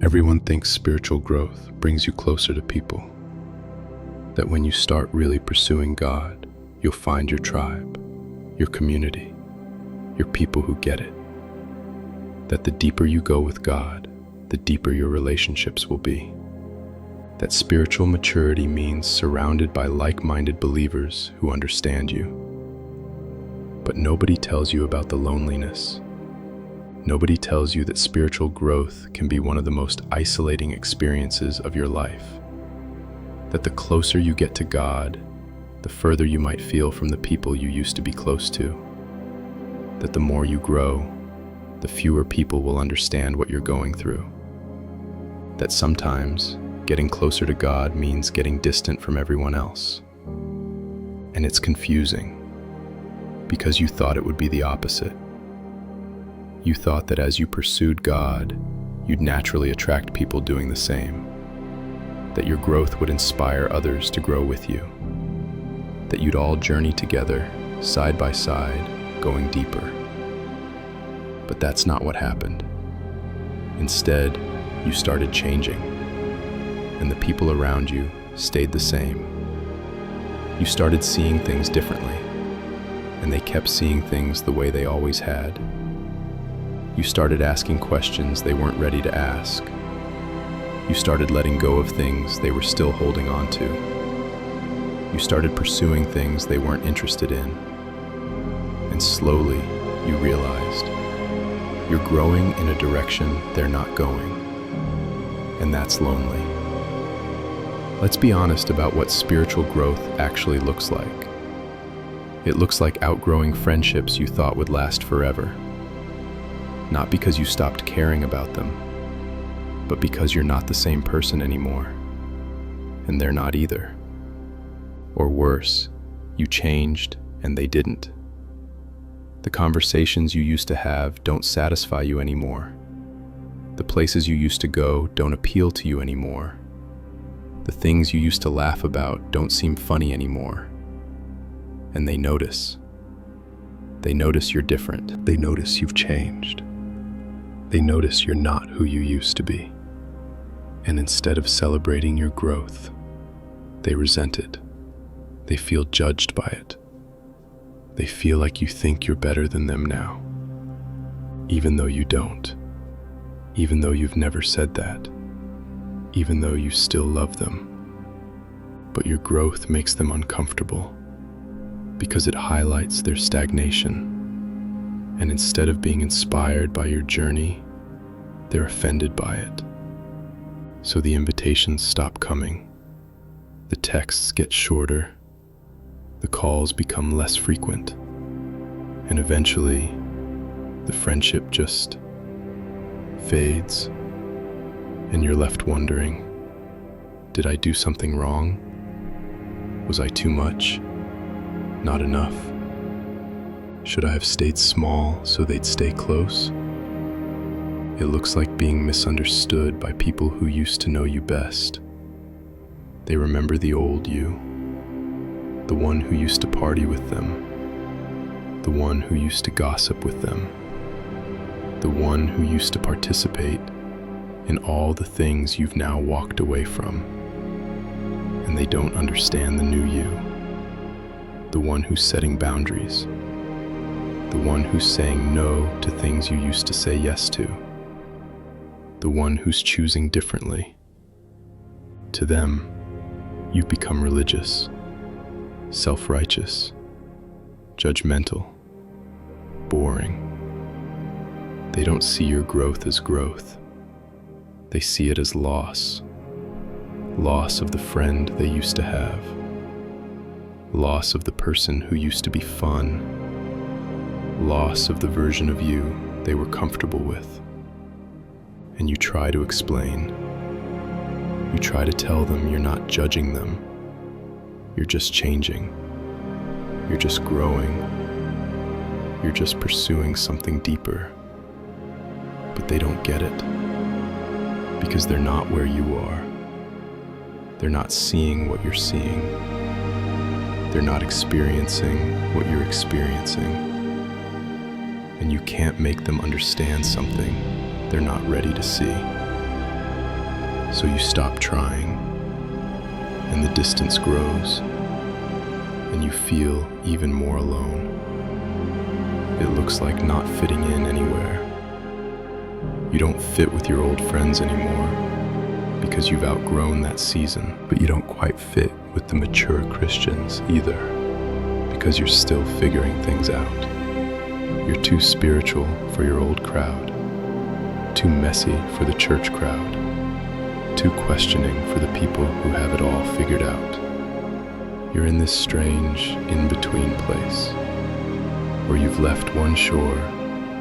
Everyone thinks spiritual growth brings you closer to people. That when you start really pursuing God, you'll find your tribe, your community, your people who get it. That the deeper you go with God, the deeper your relationships will be. That spiritual maturity means surrounded by like-minded believers who understand you. But nobody tells you about the loneliness. Nobody tells you that spiritual growth can be one of the most isolating experiences of your life. That the closer you get to God, the further you might feel from the people you used to be close to. That the more you grow, the fewer people will understand what you're going through. That sometimes getting closer to God means getting distant from everyone else. And it's confusing, because you thought it would be the opposite. You thought that as you pursued God, you'd naturally attract people doing the same. That your growth would inspire others to grow with you. That you'd all journey together, side by side, going deeper. But that's not what happened. Instead, you started changing, and the people around you stayed the same. You started seeing things differently, and they kept seeing things the way they always had. You started asking questions they weren't ready to ask. You started letting go of things they were still holding on to. You started pursuing things they weren't interested in. And slowly, you realized you're growing in a direction they're not going. And that's lonely. Let's be honest about what spiritual growth actually looks like. It looks like outgrowing friendships you thought would last forever. Not because you stopped caring about them, but because you're not the same person anymore, and they're not either. Or worse, you changed and they didn't. The conversations you used to have don't satisfy you anymore. The places you used to go don't appeal to you anymore. The things you used to laugh about don't seem funny anymore. And they notice. They notice you're different. They notice you've changed. They notice you're not who you used to be. And instead of celebrating your growth, they resent it. They feel judged by it. They feel like you think you're better than them now, even though you don't. Even though you've never said that. Even though you still love them. But your growth makes them uncomfortable because it highlights their stagnation. And instead of being inspired by your journey, they're offended by it. So the invitations stop coming. The texts get shorter. The calls become less frequent. And eventually, the friendship just fades. And you're left wondering, did I do something wrong? Was I too much? Not enough? Should I have stayed small so they'd stay close? It looks like being misunderstood by people who used to know you best. They remember the old you, the one who used to party with them, the one who used to gossip with them, the one who used to participate in all the things you've now walked away from. And they don't understand the new you, the one who's setting boundaries, the one who's saying no to things you used to say yes to, the one who's choosing differently. To them, you've become religious, self-righteous, judgmental, boring. They don't see your growth as growth. They see it as loss. Loss of the friend they used to have. Loss of the person who used to be fun. Loss of the version of you they were comfortable with. And you try to explain. You try to tell them you're not judging them. You're just changing. You're just growing. You're just pursuing something deeper. But they don't get it. Because they're not where you are. They're not seeing what you're seeing. They're not experiencing what you're experiencing. And you can't make them understand something they're not ready to see. So you stop trying, and the distance grows, and you feel even more alone. It looks like not fitting in anywhere. You don't fit with your old friends anymore because you've outgrown that season, but you don't quite fit with the mature Christians either because you're still figuring things out. You're too spiritual for your old crowd, too messy for the church crowd, too questioning for the people who have it all figured out. You're in this strange in-between place where you've left one shore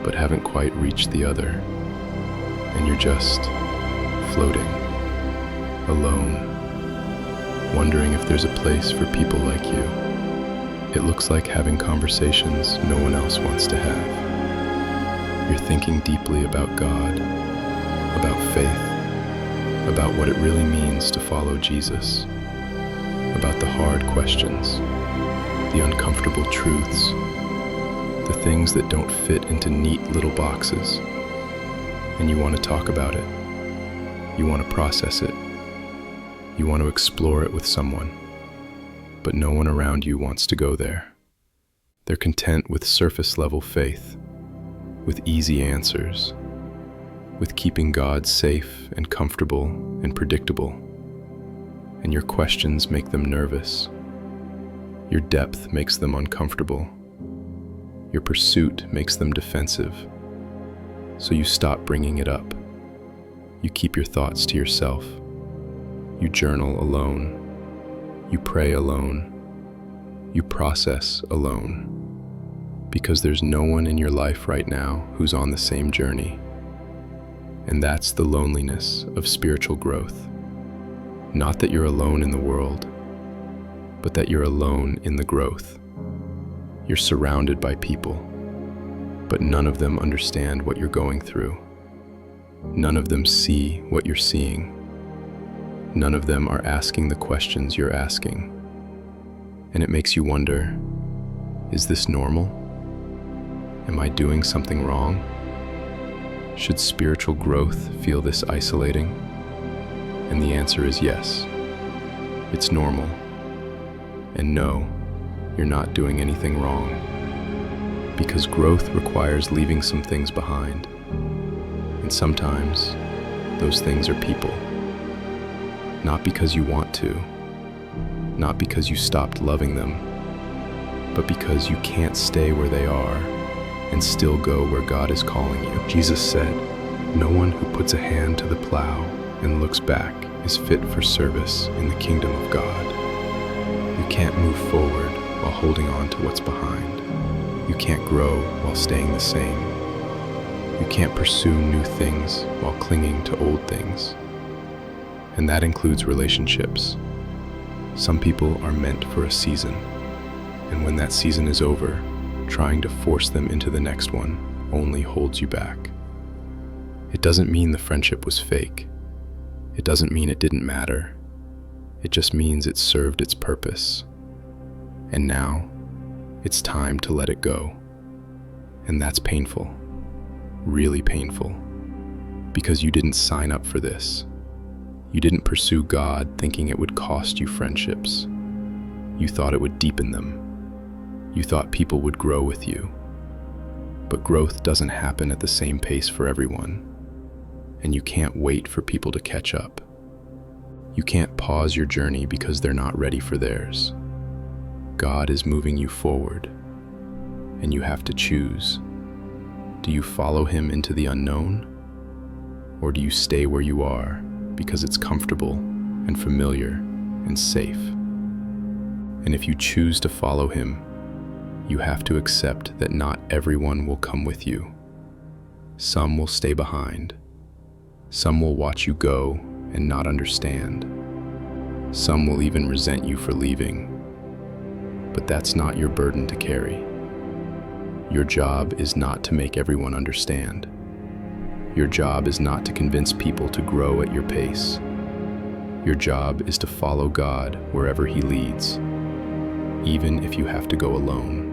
but haven't quite reached the other, and you're just floating, alone, wondering if there's a place for people like you. It looks like having conversations no one else wants to have. You're thinking deeply about God, about faith, about what it really means to follow Jesus, about the hard questions, the uncomfortable truths, the things that don't fit into neat little boxes. And you want to talk about it. You want to process it. You want to explore it with someone. But no one around you wants to go there. They're content with surface-level faith, with easy answers, with keeping God safe and comfortable and predictable. And your questions make them nervous. Your depth makes them uncomfortable. Your pursuit makes them defensive. So you stop bringing it up. You keep your thoughts to yourself. You journal alone. You pray alone. You process alone. Because there's no one in your life right now who's on the same journey. And that's the loneliness of spiritual growth. Not that you're alone in the world, but that you're alone in the growth. You're surrounded by people, but none of them understand what you're going through. None of them see what you're seeing. None of them are asking the questions you're asking. And it makes you wonder, is this normal? Am I doing something wrong? Should spiritual growth feel this isolating? And the answer is yes. It's normal. And no, you're not doing anything wrong. Because growth requires leaving some things behind. And sometimes, those things are people. Not because you want to, not because you stopped loving them, but because you can't stay where they are and still go where God is calling you. Jesus said, "No one who puts a hand to the plow and looks back is fit for service in the kingdom of God." You can't move forward while holding on to what's behind. You can't grow while staying the same. You can't pursue new things while clinging to old things. And that includes relationships. Some people are meant for a season, and when that season is over, trying to force them into the next one only holds you back. It doesn't mean the friendship was fake. It doesn't mean it didn't matter. It just means it served its purpose. And now, it's time to let it go. And that's painful, really painful, because you didn't sign up for this. You didn't pursue God thinking it would cost you friendships. You thought it would deepen them. You thought people would grow with you. But growth doesn't happen at the same pace for everyone. And you can't wait for people to catch up. You can't pause your journey because they're not ready for theirs. God is moving you forward, and you have to choose. Do you follow Him into the unknown? Or do you stay where you are because it's comfortable and familiar and safe? And if you choose to follow Him, you have to accept that not everyone will come with you. Some will stay behind. Some will watch you go and not understand. Some will even resent you for leaving. But that's not your burden to carry. Your job is not to make everyone understand. Your job is not to convince people to grow at your pace. Your job is to follow God wherever He leads, even if you have to go alone.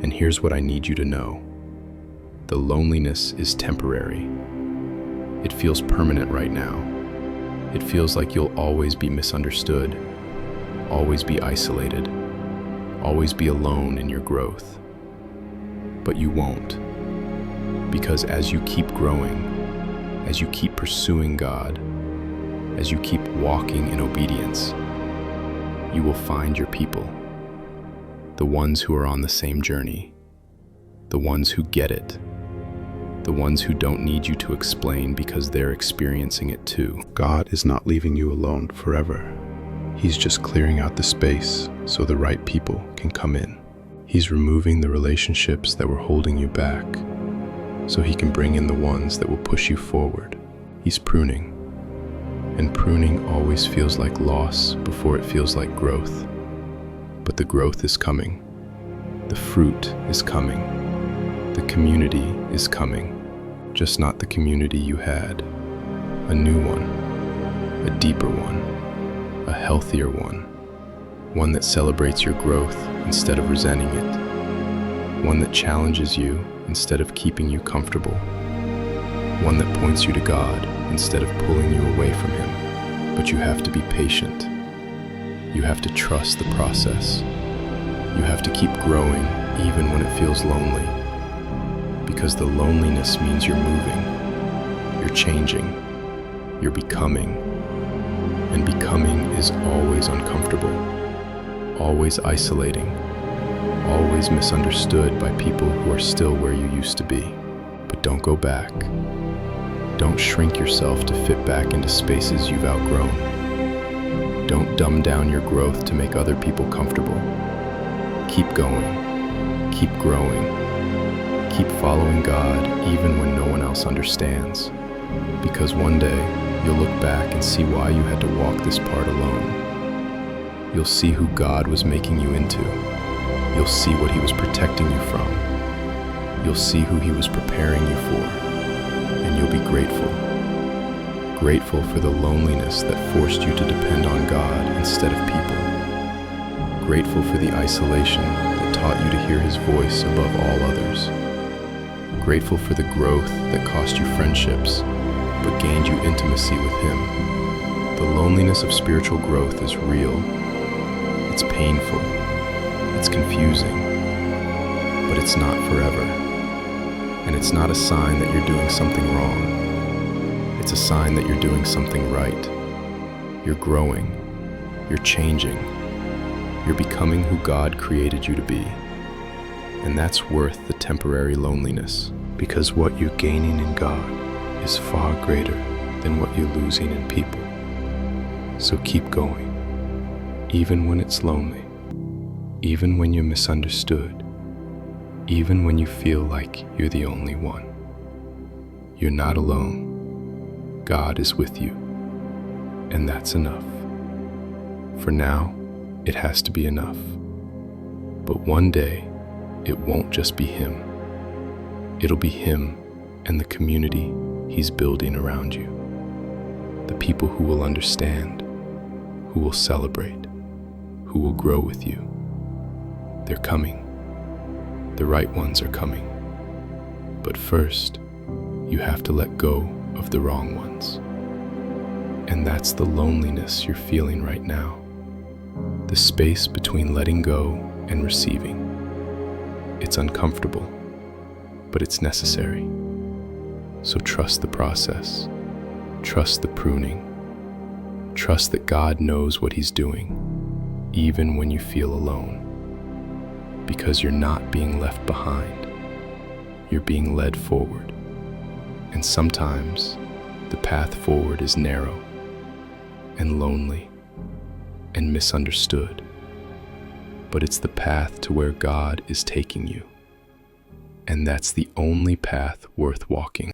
And here's what I need you to know. The loneliness is temporary. It feels permanent right now, It feels like you'll always be misunderstood, always be isolated, always be alone in your growth. But you won't, because as you keep growing, as you keep pursuing God, as you keep walking in obedience, you will find your people, the ones who are on the same journey, the ones who get it, the ones who don't need you to explain because they're experiencing it too. God is not leaving you alone forever. He's just clearing out the space so the right people can come in. He's removing the relationships that were holding you back so He can bring in the ones that will push you forward. He's pruning, and pruning always feels like loss before it feels like growth. But the growth is coming. The fruit is coming. The community is coming. Just not the community you had. A new one, a deeper one, a healthier one. One that celebrates your growth instead of resenting it. One that challenges you instead of keeping you comfortable. One that points you to God instead of pulling you away from Him. But you have to be patient. You have to trust the process. You have to keep growing even when it feels lonely. Because the loneliness means you're moving, you're changing, you're becoming. And becoming is always uncomfortable, always isolating, always misunderstood by people who are still where you used to be. But don't go back. Don't shrink yourself to fit back into spaces you've outgrown. Don't dumb down your growth to make other people comfortable. Keep going, keep growing, keep following God even when no one else understands. Because one day, you'll look back and see why you had to walk this part alone. You'll see who God was making you into. You'll see what He was protecting you from. You'll see who He was preparing you for. And you'll be grateful. Grateful for the loneliness that forced you to depend on God instead of people. Grateful for the isolation that taught you to hear His voice above all others. Grateful for the growth that cost you friendships, but gained you intimacy with Him. The loneliness of spiritual growth is real. It's painful. It's confusing. But it's not forever. And it's not a sign that you're doing something wrong. It's a sign that you're doing something right. You're growing. You're changing. You're becoming who God created you to be. And that's worth the temporary loneliness. Because what you're gaining in God is far greater than what you're losing in people. So keep going, even when it's lonely, even when you're misunderstood, even when you feel like you're the only one. You're not alone. God is with you, and that's enough. For now, it has to be enough. But one day, it won't just be Him. It'll be Him and the community He's building around you. The people who will understand, who will celebrate, who will grow with you. They're coming. The right ones are coming. But first, you have to let go of the wrong ones. And that's the loneliness you're feeling right now. The space between letting go and receiving. It's uncomfortable, but it's necessary. So trust the process. Trust the pruning. Trust that God knows what He's doing, even when you feel alone. Because you're not being left behind. You're being led forward. And sometimes the path forward is narrow and lonely and misunderstood. But it's the path to where God is taking you. And that's the only path worth walking.